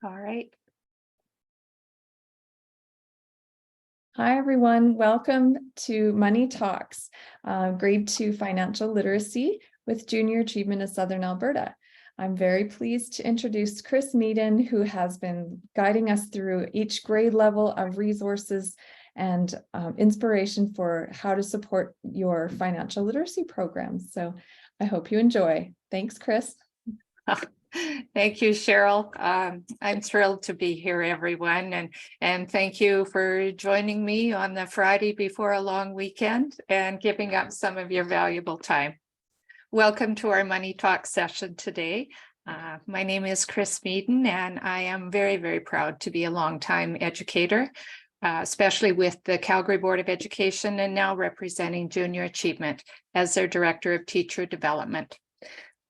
All right. Hi, everyone. Welcome to Money Talks, Grade 2 Financial Literacy with Junior Achievement Southern Alberta. I'm very pleased to introduce Chris Meaden, who has been guiding us through each grade level of resources and inspiration for how to support your financial literacy programs. So I hope you enjoy. Thanks, Chris. Thank you, Cheryl. I'm thrilled to be here, everyone, and thank you for joining me on the Friday before a long weekend and giving up some of your valuable time. Welcome to our Money Talk session today. My name is Chris Meaden, and I am very, very proud to be a longtime educator, especially with the Calgary Board of Education and now representing Junior Achievement as their Director of Teacher Development.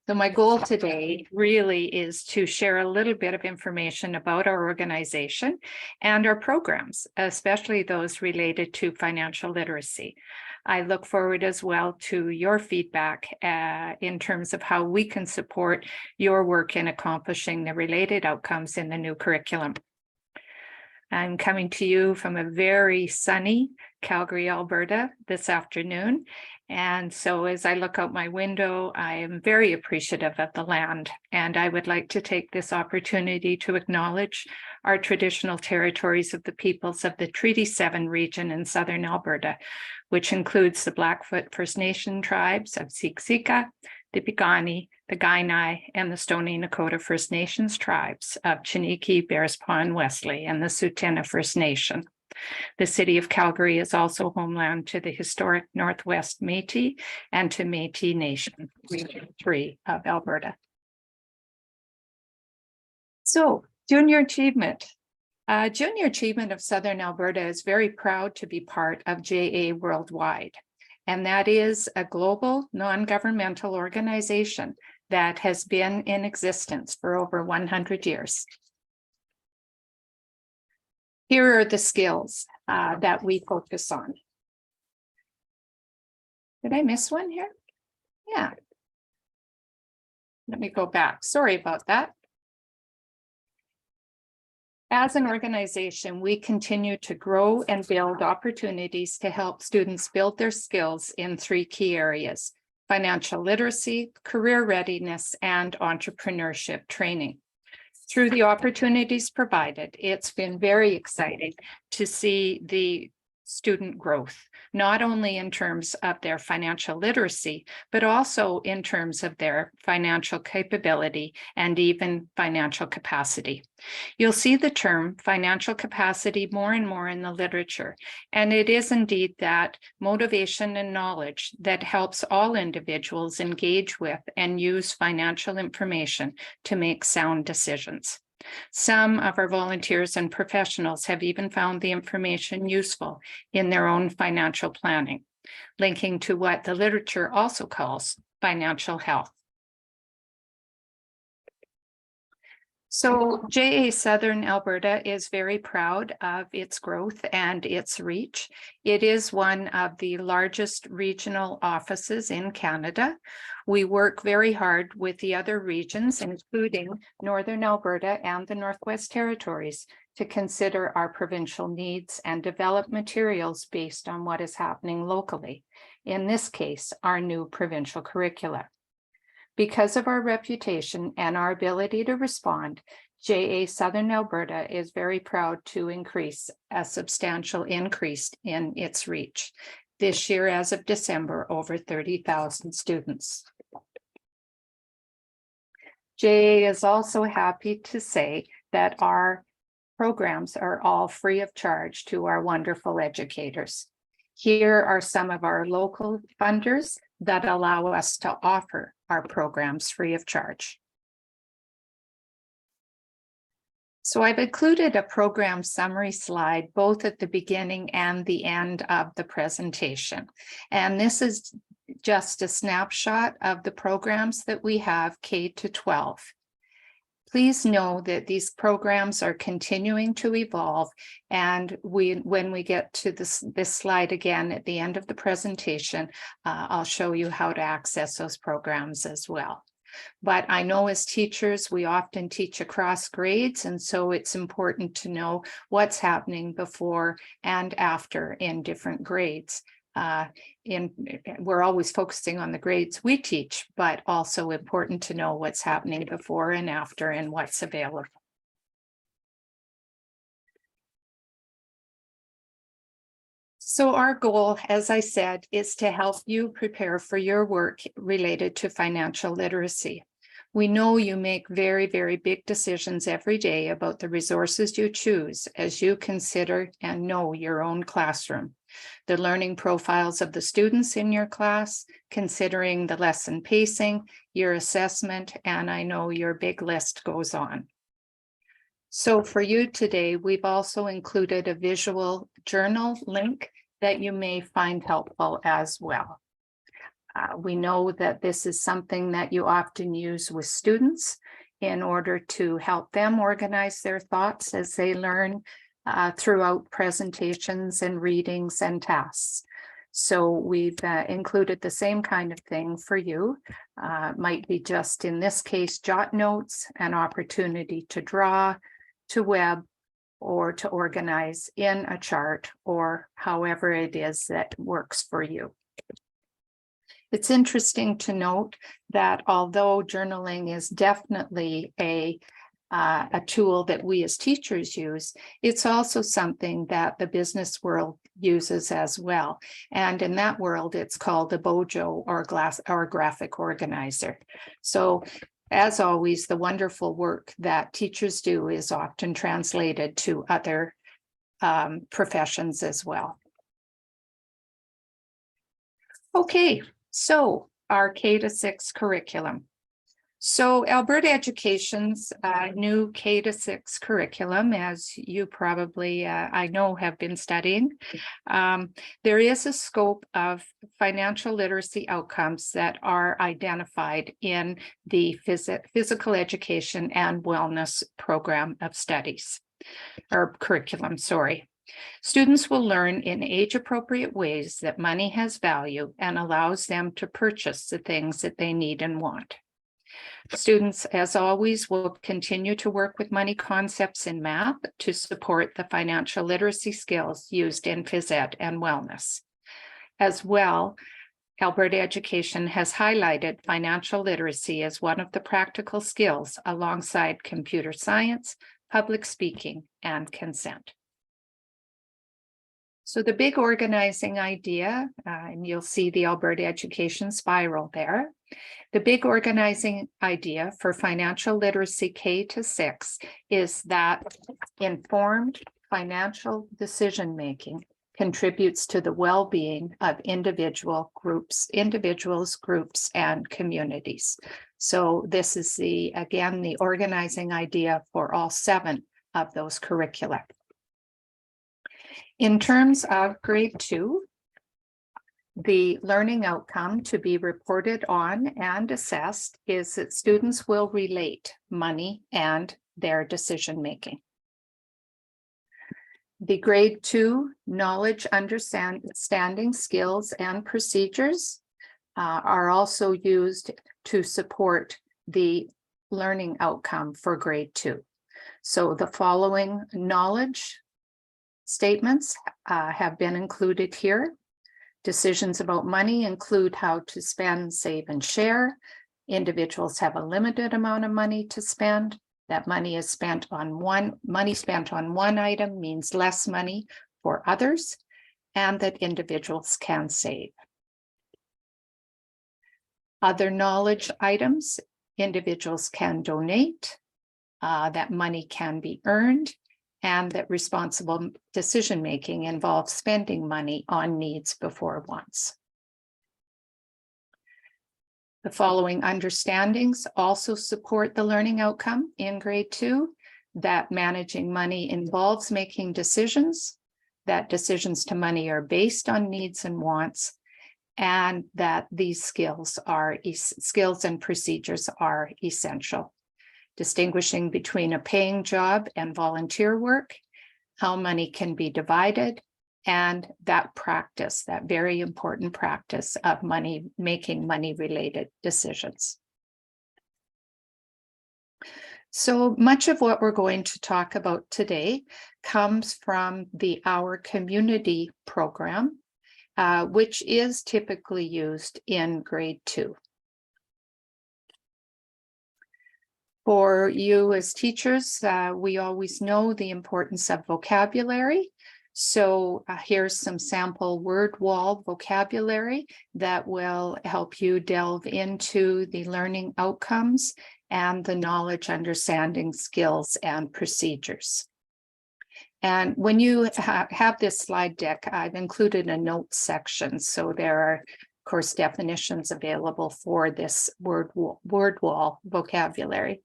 So my goal today really is to share a little bit of information about our organization and our programs, especially those related to financial literacy. I look forward as well to your feedback in terms of how we can support your work in accomplishing the related outcomes in the new curriculum. I'm coming to you from a very sunny Calgary, Alberta this afternoon. And so as I look out my window, I am very appreciative of the land. And I would like to take this opportunity to acknowledge our traditional territories of the peoples of the Treaty 7 region in Southern Alberta, which includes the Blackfoot First Nation tribes of Siksika, the Piikani, the Kainai, and the Stoney Nakoda First Nations tribes of Chiniki, Bearspaw, and Wesley, and the Tsuut'ina First Nation. The city of Calgary is also homeland to the historic Northwest Métis and to Métis Nation, Region 3 of Alberta. So, Junior Achievement. Junior Achievement of Southern Alberta is very proud to be part of JA Worldwide, and that is a global non-governmental organization that has been in existence for over 100 years. Here are the skills that we focus on. Did I miss one here? Yeah. Let me go back. Sorry about that. As an organization, we continue to grow and build opportunities to help students build their skills in 3 key areas: financial literacy, career readiness, and entrepreneurship training. Through the opportunities provided, it's been very exciting to see the student growth, not only in terms of their financial literacy, but also in terms of their financial capability and even financial capacity. You'll see the term financial capacity more and more in the literature, and it is indeed that motivation and knowledge that helps all individuals engage with and use financial information to make sound decisions. Some of our volunteers and professionals have even found the information useful in their own financial planning, linking to what the literature also calls financial health. So JA Southern Alberta is very proud of its growth and its reach. It is one of the largest regional offices in Canada. We work very hard with the other regions, including Northern Alberta and the Northwest Territories, to consider our provincial needs and develop materials based on what is happening locally. In this case, our new provincial curricula. Because of our reputation and our ability to respond, JA Southern Alberta is very proud to increase a substantial increase in its reach. This year, as of December, over 30,000 students. JA is also happy to say that our programs are all free of charge to our wonderful educators. Here are some of our local funders that allow us to offer our programs free of charge. So I've included a program summary slide both at the beginning and the end of the presentation. And this is just a snapshot of the programs that we have K to 12. Please know that these programs are continuing to evolve, and when we get to this slide again at the end of the presentation, I'll show you how to access those programs as well. But I know as teachers, we often teach across grades, and so it's important to know what's happening before and after in different grades. We're always focusing on the grades we teach, but also important to know what's happening before and after and what's available. So our goal, as I said, is to help you prepare for your work related to financial literacy. We know you make very, very big decisions every day about the resources you choose as you consider and know your own classroom, the learning profiles of the students in your class, considering the lesson pacing, your assessment, and I know your big list goes on. So for you today, we've also included a visual journal link that you may find helpful as well. We know that this is something that you often use with students in order to help them organize their thoughts as they learn throughout presentations and readings and tasks. So we've included the same kind of thing for you. Might be just in this case, jot notes, an opportunity to draw, to web, or to organize in a chart, or however it is that works for you. It's interesting to note that although journaling is definitely a tool that we as teachers use, it's also something that the business world uses as well. And in that world, it's called a Bojo or graphic organizer. So as always, the wonderful work that teachers do is often translated to other professions as well. Okay, so our K-6 curriculum. So Alberta Education's new K-6 curriculum, as you probably, I know, have been studying, there is a scope of financial literacy outcomes that are identified in the physical education and wellness program of studies, or curriculum, sorry. Students will learn in age-appropriate ways that money has value and allows them to purchase the things that they need and want. Students, as always, will continue to work with money concepts in math to support the financial literacy skills used in phys ed and wellness. As well, Alberta Education has highlighted financial literacy as one of the practical skills alongside computer science, public speaking, and consent. So the big organizing idea, and you'll see the Alberta Education spiral there. The big organizing idea for financial literacy K-6 is that informed financial decision-making contributes to the well-being of individuals, groups, and communities. So this is again, the organizing idea for all 7 of those curricula. In terms of grade 2, the learning outcome to be reported on and assessed is that students will relate money and their decision-making. The grade 2 knowledge, understanding, skills, and procedures are also used to support the learning outcome for grade 2. So the following knowledge statements have been included here. Decisions about money include how to spend, save, and share. Individuals have a limited amount of money to spend. That money spent on one item means less money for others, and that individuals can save. Other knowledge items, individuals can donate, that money can be earned, and that responsible decision-making involves spending money on needs before wants. The following understandings also support the learning outcome in grade 2, that managing money involves making decisions, that decisions to money are based on needs and wants, and that these skills and procedures are essential. Distinguishing between a paying job and volunteer work, how money can be divided, and that practice, that very important practice of making money-related decisions. So much of what we're going to talk about today comes from the Our Community program, which is typically used in grade 2. For you as teachers, we always know the importance of vocabulary. So here's some sample word wall vocabulary that will help you delve into the learning outcomes and the knowledge, understanding, skills, and procedures. And when you have this slide deck, I've included a notes section. So there are, of course, definitions available for this word wall vocabulary.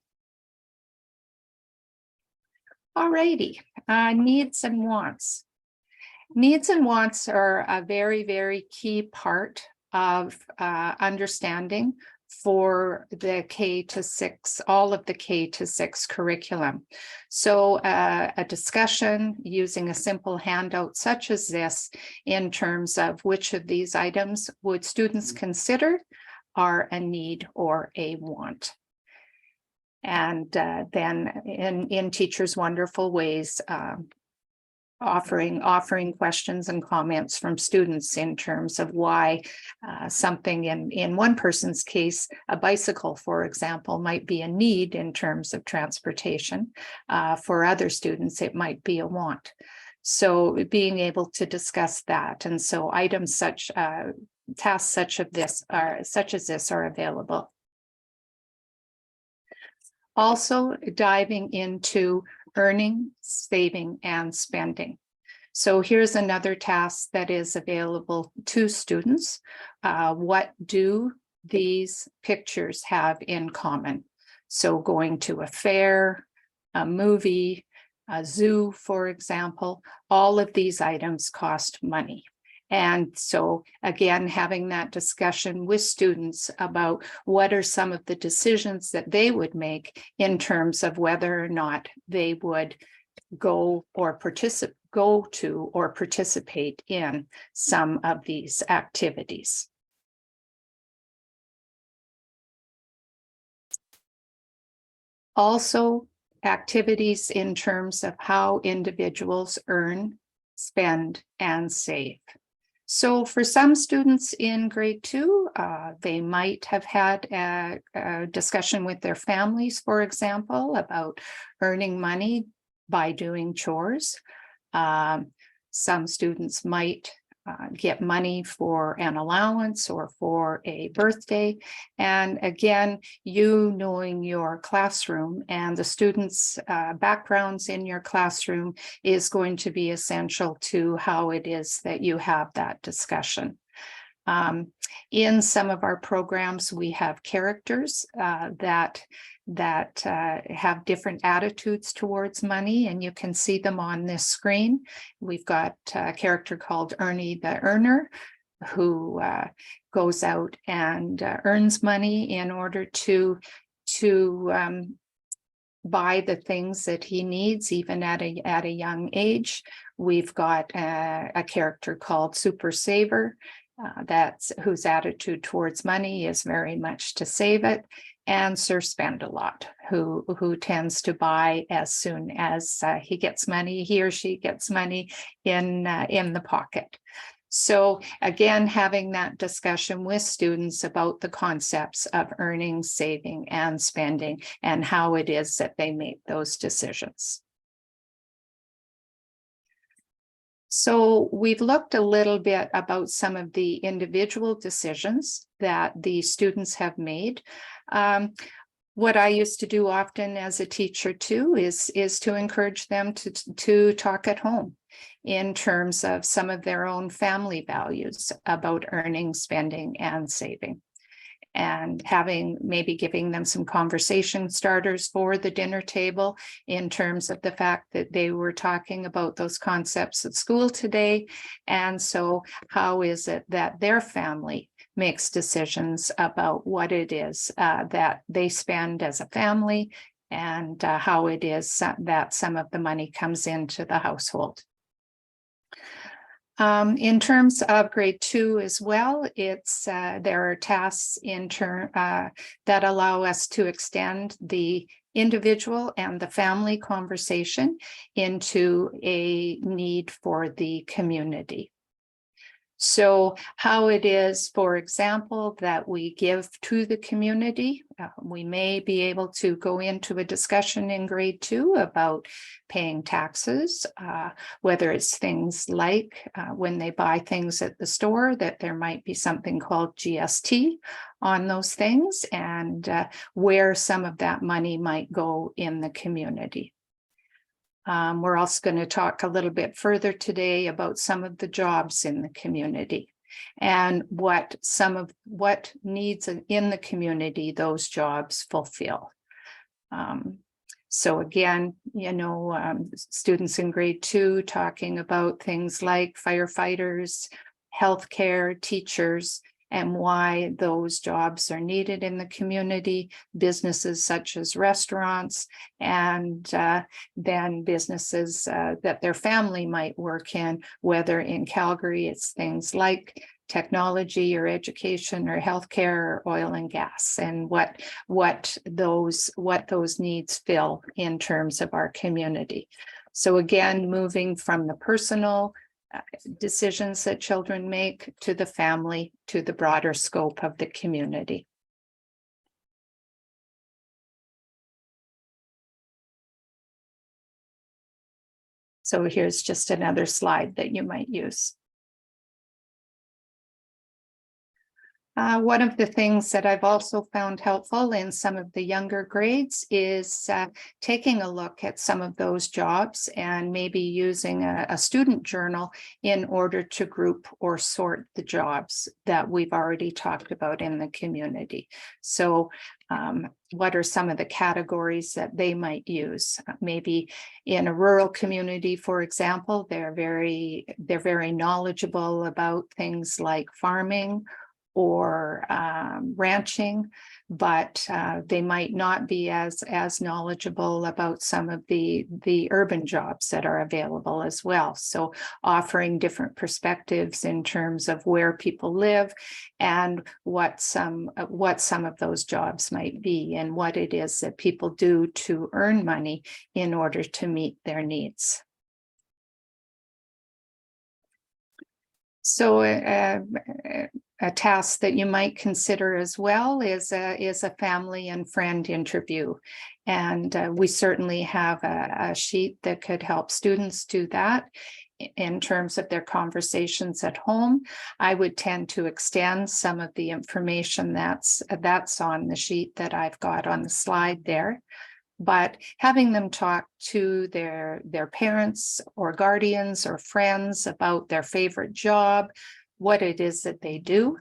All righty, needs and wants. Needs and wants are a very, very key part of understanding for the K-6, all of the K-6 curriculum. So a discussion using a simple handout such as this in terms of which of these items would students consider are a need or a want. And then in Teachers Wonderful Ways, offering questions and comments from students in terms of why something in one person's case, a bicycle, for example, might be a need in terms of transportation. For other students, it might be a want. So being able to discuss that. And so items such, tasks such as this are available. Also diving into earning, saving, and spending. So here's another task that is available to students. What do these pictures have in common? So going to a fair, a movie, a zoo, for example, all of these items cost money. And so again, having that discussion with students about what are some of the decisions that they would make in terms of whether or not they would go to or participate in some of these activities. Also, activities in terms of how individuals earn, spend, and save. So for some students in grade 2, they might have had a discussion with their families, for example, about earning money by doing chores. Some students might get money for an allowance or for a birthday. And again, you knowing your classroom and the students' backgrounds in your classroom is going to be essential to how it is that you have that discussion. In some of our programs, we have characters that have different attitudes towards money, and you can see them on this screen. We've got a character called Ernie the Earner, who goes out and earns money in order to buy the things that he needs, even at a young age. We've got a character called Super Saver, whose attitude towards money is very much to save it, and Sir Spend a Lot, who tends to buy as soon as he or she gets money in the pocket. So again, having that discussion with students about the concepts of earning, saving, and spending, and how it is that they make those decisions. So we've looked a little bit about some of the individual decisions that the students have made. What I used to do often as a teacher too is to encourage them to talk at home in terms of some of their own family values about earning, spending, and saving. And giving them some conversation starters for the dinner table in terms of the fact that they were talking about those concepts at school today. And so how is it that their family makes decisions about what it is that they spend as a family, and how it is that some of the money comes into the household. In terms of grade 2 as well, there are tasks that allow us to extend the individual and the family conversation into a need for the community. So how it is, for example, that we give to the community, we may be able to go into a discussion in grade 2 about paying taxes, whether it's things like when they buy things at the store, that there might be something called GST on those things, and where some of that money might go in the community. We're also going to talk a little bit further today about some of the jobs in the community and what needs in the community those jobs fulfill. So again, students in grade 2 talking about things like firefighters, healthcare, teachers, and why those jobs are needed in the community, businesses such as restaurants, and then businesses that their family might work in, whether in Calgary, it's things like technology or education or healthcare or oil and gas, and what those needs fill in terms of our community. So again, moving from the personal decisions that children make to the family, to the broader scope of the community. So here's just another slide that you might use. One of the things that I've also found helpful in some of the younger grades is taking a look at some of those jobs and maybe using a student journal in order to group or sort the jobs that we've already talked about in the community. So what are some of the categories that they might use? Maybe in a rural community, for example, they're very knowledgeable about things like farming or ranching, but they might not be as knowledgeable about some of the urban jobs that are available as well. So offering different perspectives in terms of where people live and what some of those jobs might be and what it is that people do to earn money in order to meet their needs. So a task that you might consider as well is a family and friend interview. And we certainly have a sheet that could help students do that in terms of their conversations at home. I would tend to extend some of the information that's on the sheet that I've got on the slide there. But having them talk to their parents or guardians or friends about their favorite job, what it is that they do,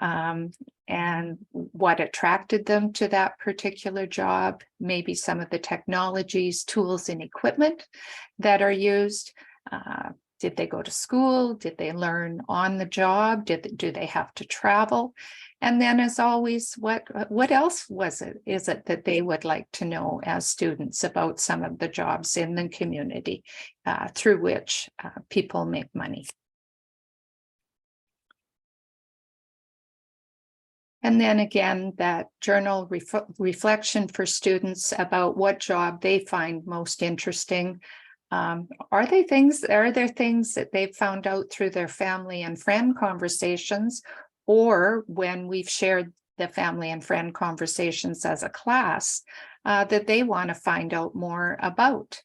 and what attracted them to that particular job, maybe some of the technologies, tools, and equipment that are used. Did they go to school? Did they learn on the job? Do they have to travel? And then, as always, what else is it that they would like to know as students about some of the jobs in the community through which people make money? And then again, that journal reflection for students about what job they find most interesting. Are there things that they've found out through their family and friend conversations, or when we've shared the family and friend conversations as a class, that they want to find out more about?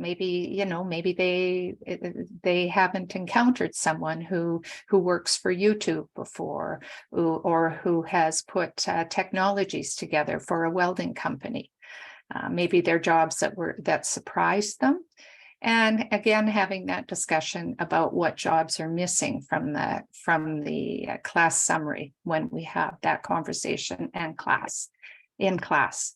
Maybe, maybe they haven't encountered someone who works for YouTube before, or who has put technologies together for a welding company. Maybe they're jobs that surprised them. And again, having that discussion about what jobs are missing from the class summary when we have that conversation in class.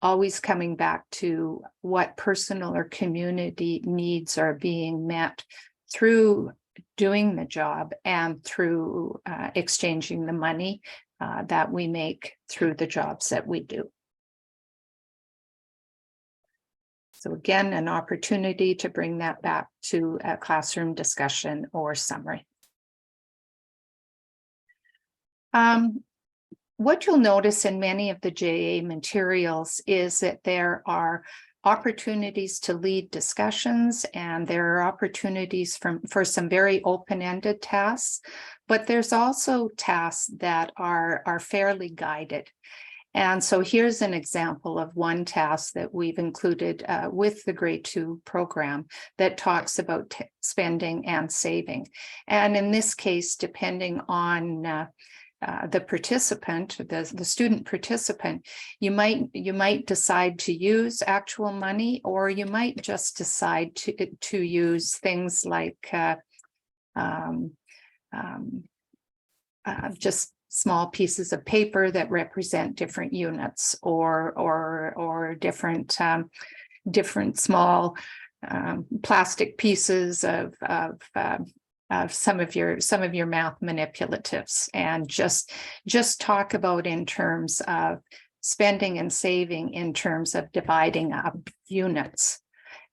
Always coming back to what personal or community needs are being met through doing the job and through exchanging the money that we make through the jobs that we do. So again, an opportunity to bring that back to a classroom discussion or summary. What you'll notice in many of the JA materials is that there are opportunities to lead discussions, and there are opportunities for some very open-ended tasks, but there's also tasks that are fairly guided. And so here's an example of one task that we've included with the grade 2 program that talks about spending and saving. And in this case, depending on the participant, the student participant, you might decide to use actual money, or you might just decide to use things like just small pieces of paper that represent different units, or different small plastic pieces of some of your math manipulatives, and just talk about in terms of spending and saving in terms of dividing up units.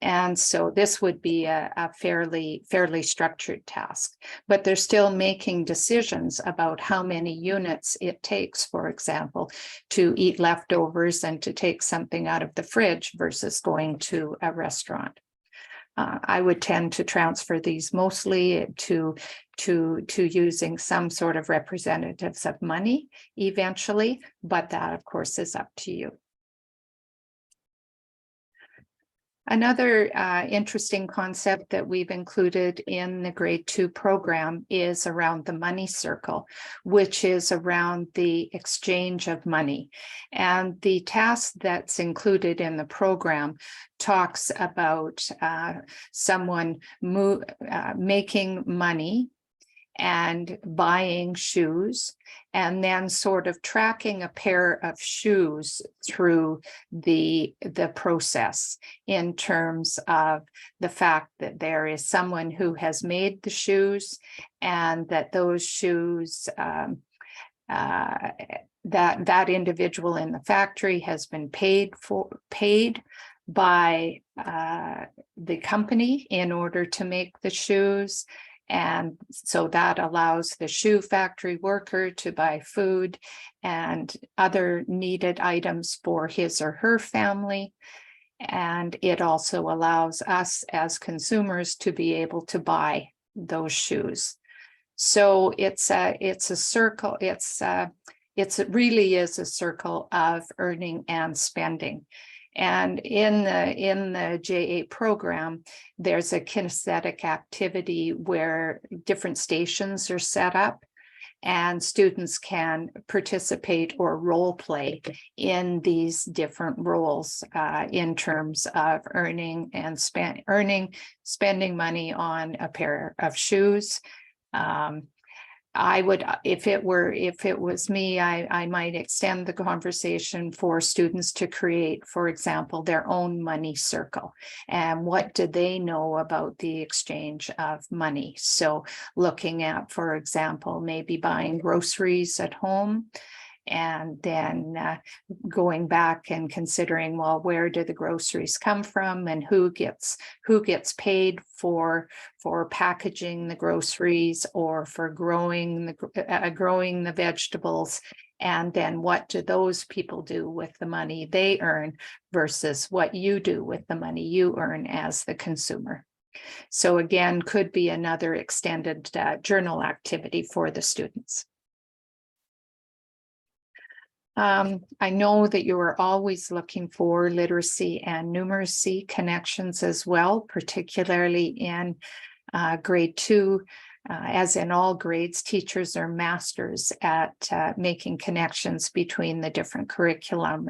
And so this would be a fairly structured task, but they're still making decisions about how many units it takes, for example, to eat leftovers and to take something out of the fridge versus going to a restaurant. I would tend to transfer these mostly to using some sort of representatives of money eventually, but that of course is up to you. Another interesting concept that we've included in the grade 2 program is around the money circle, which is around the exchange of money. And the task that's included in the program talks about someone making money and buying shoes, and then sort of tracking a pair of shoes through the process in terms of the fact that there is someone who has made the shoes, and that those shoes, that individual in the factory has been paid by the company in order to make the shoes. And so that allows the shoe factory worker to buy food and other needed items for his or her family. And it also allows us as consumers to be able to buy those shoes. So it's a circle. It really is a circle of earning and spending. And in the JA program, there's a kinesthetic activity where different stations are set up, and students can participate or role play in these different roles in terms of earning and spending money on a pair of shoes. I would, if it was me, I might extend the conversation for students to create, for example, their own money circle. And what do they know about the exchange of money? So looking at, for example, maybe buying groceries at home, and then going back and considering, well, where do the groceries come from, and who gets paid for packaging the groceries or for growing the vegetables, and then what do those people do with the money they earn versus what you do with the money you earn as the consumer. So again, could be another extended journal activity for the students. I know that you are always looking for literacy and numeracy connections as well, particularly in grade 2. As in all grades, teachers are masters at making connections between the different curriculum.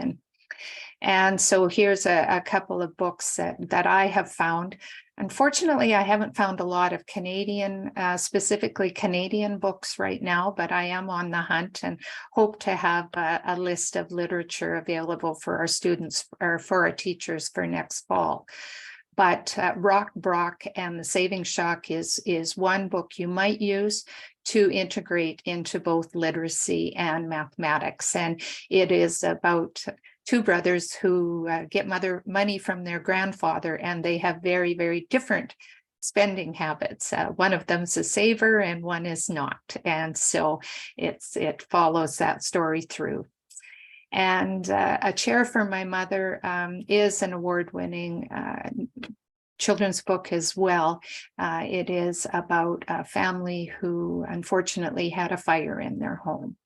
And so here's a couple of books that I have found. Unfortunately, I haven't found a lot of Canadian, specifically Canadian books right now, but I am on the hunt and hope to have a list of literature available for our students or for our teachers for next fall. But Rock, Brock and the Saving Shock is one book you might use to integrate into both literacy and mathematics. And it is about two brothers who get money from their grandfather, and they have very, very different spending habits. One of them's a saver and one is not. And so it follows that story through. And a chair for my mother is an award-winning children's book as well. It is about a family who unfortunately had a fire in their home,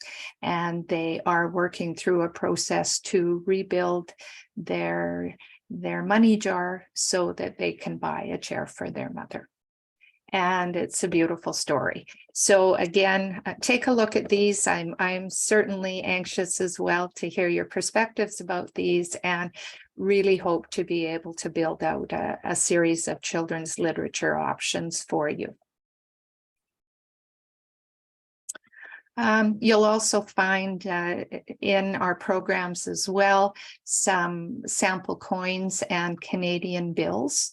and they are working through a process to rebuild their money jar so that they can buy a chair for their mother. And it's a beautiful story. So again, take a look at these. I'm certainly anxious as well to hear your perspectives about these, and really hope to be able to build out a series of children's literature options for you. You'll also find in our programs as well some sample coins and Canadian bills.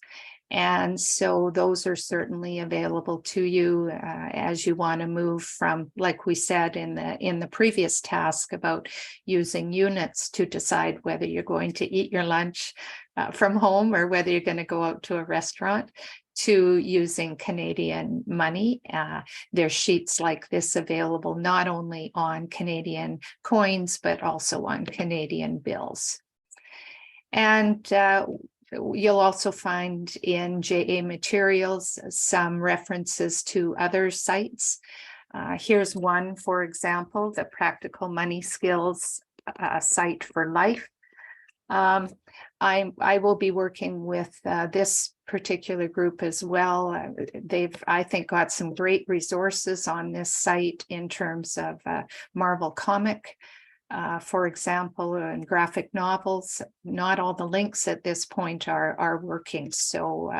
And so those are certainly available to you as you want to move from, like we said in the previous task about using units to decide whether you're going to eat your lunch from home or whether you're going to go out to a restaurant, to using Canadian money. There's sheets like this available not only on Canadian coins, but also on Canadian bills. And you'll also find in JA materials some references to other sites. Here's one, for example, the Practical Money Skills site for life. I will be working with this particular group as well. They've, I think, got some great resources on this site in terms of Marvel comic, for example, and graphic novels. Not all the links at this point are working. So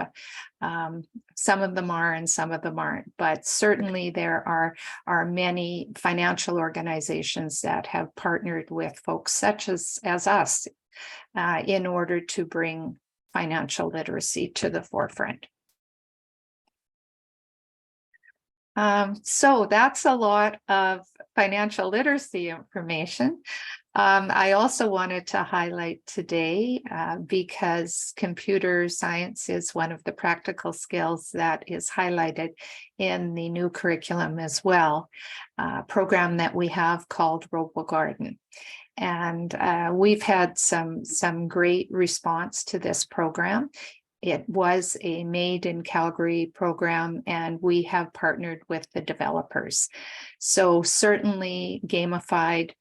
some of them are and some of them aren't, but certainly there are many financial organizations that have partnered with folks such as us in order to bring financial literacy to the forefront. So that's a lot of financial literacy information. I also wanted to highlight today, because computer science is one of the practical skills that is highlighted in the new curriculum as well, a program that we have called RoboGarden. And we've had some great response to this program. It was a Made in Calgary program, and we have partnered with the developers. So certainly gamified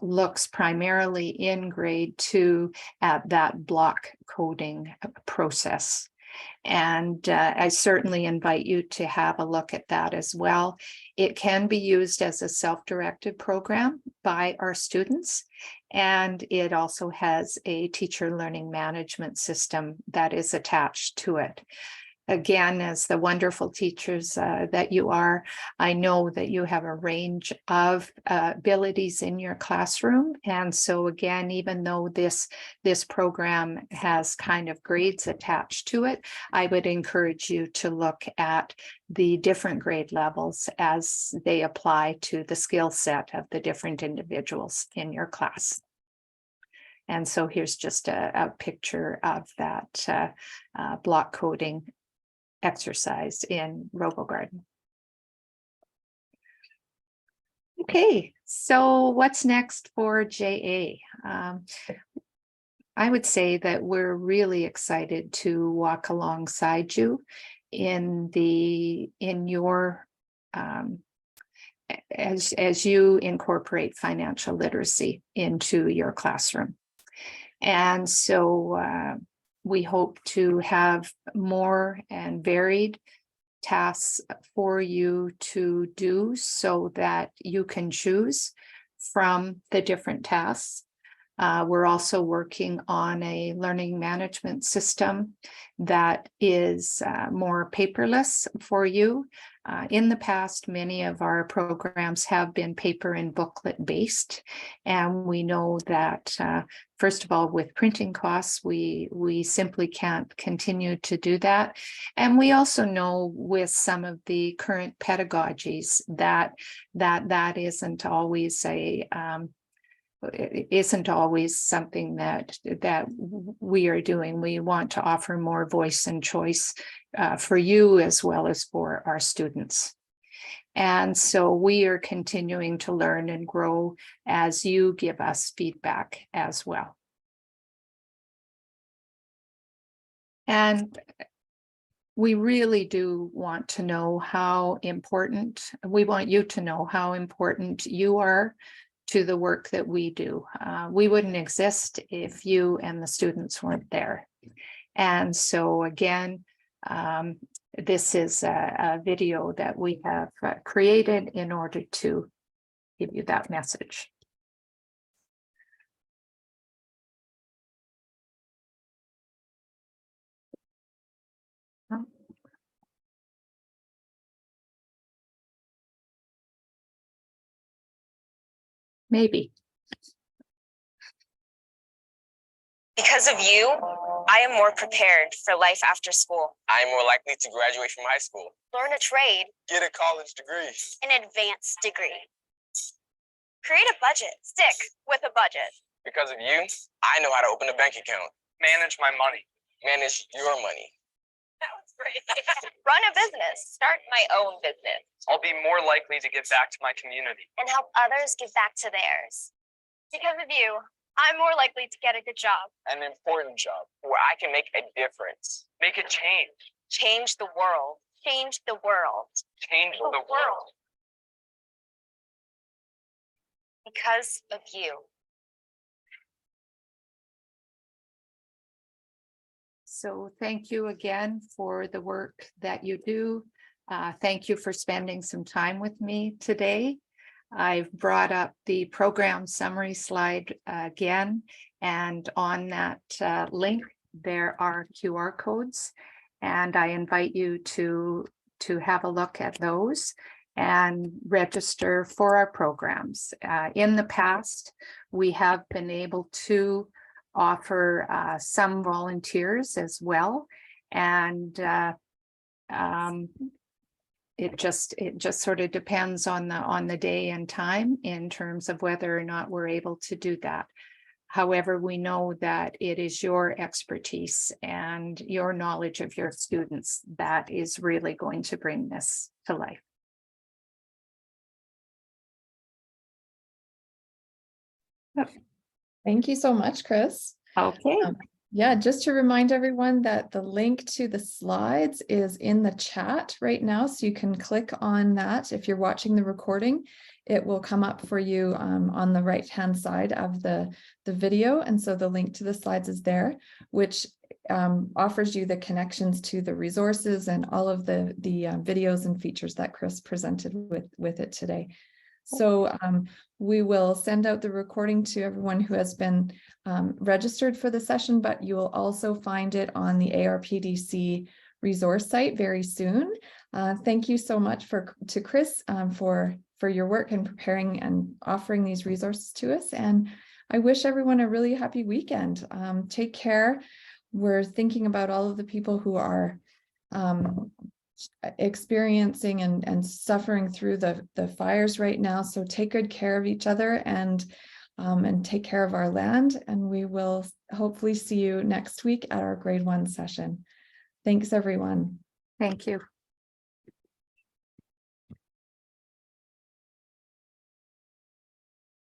looks primarily in grade 2 at that block coding process. And I certainly invite you to have a look at that as well. It can be used as a self-directed program by our students, and it also has a teacher learning management system that is attached to it. Again, as the wonderful teachers that you are, I know that you have a range of abilities in your classroom. And so again, even though this program has kind of grades attached to it, I would encourage you to look at the different grade levels as they apply to the skill set of the different individuals in your class. And so here's just a picture of that block coding exercise in RoboGarden. Okay, so what's next for JA? I would say that we're really excited to walk alongside you in your as you incorporate financial literacy into your classroom. And so we hope to have more and varied tasks for you to do so that you can choose from the different tasks. We're also working on a learning management system that is more paperless for you. In the past, many of our programs have been paper and booklet based, and we know that first of all, with printing costs, we simply can't continue to do that. And we also know with some of the current pedagogies that isn't always it isn't always something that we are doing. We want to offer more voice and choice for you as well as for our students. And so we are continuing to learn and grow as you give us feedback as well. And we really do want to know how important, we want you to know how important you are to the work that we do. We wouldn't exist if you and the students weren't there. And so again, this is a video that we have created in order to give you that message. Maybe. Because of you, I am more prepared for life after school. I am more likely to graduate from high school, Learn a trade, get a college degree. an advanced degree. Create a budget. Stick with a budget. Because of you, I know how to open a bank account, manage my money, manage your money. That was great. Run a business. Start my own business. I'll be more likely to give back to my community. And help others give back to theirs. Because of you, I'm more likely to get a good job. An important job where I can make a difference. Make a change. Change the world. Change the world. Change the world. Because of you. So thank you again for the work that you do. Thank you for spending some time with me today. I've brought up the program summary slide again, and on that link, there are QR codes, and I invite you to have a look at those and register for our programs. In the past, we have been able to offer some volunteers as well, and it just sort of depends on the day and time in terms of whether or not we're able to do that. However, we know that it is your expertise and your knowledge of your students that is really going to bring this to life. Thank you so much, Chris. Okay. Yeah, just to remind everyone that the link to the slides is in the chat right now, so you can click on that. If you're watching the recording, it will come up for you on the right-hand side of the video. And so the link to the slides is there, which offers you the connections to the resources and all of the videos and features that Chris presented with it today. So we will send out the recording to everyone who has been registered for the session, but you will also find it on the ARPDC resource site very soon. Thank you so much to Chris for your work in preparing and offering these resources to us. And I wish everyone a really happy weekend. Take care. We're thinking about all of the people who are experiencing and suffering through the fires right now. So take good care of each other and take care of our land. And we will hopefully see you next week at our grade 1 session. Thanks, everyone. Thank you.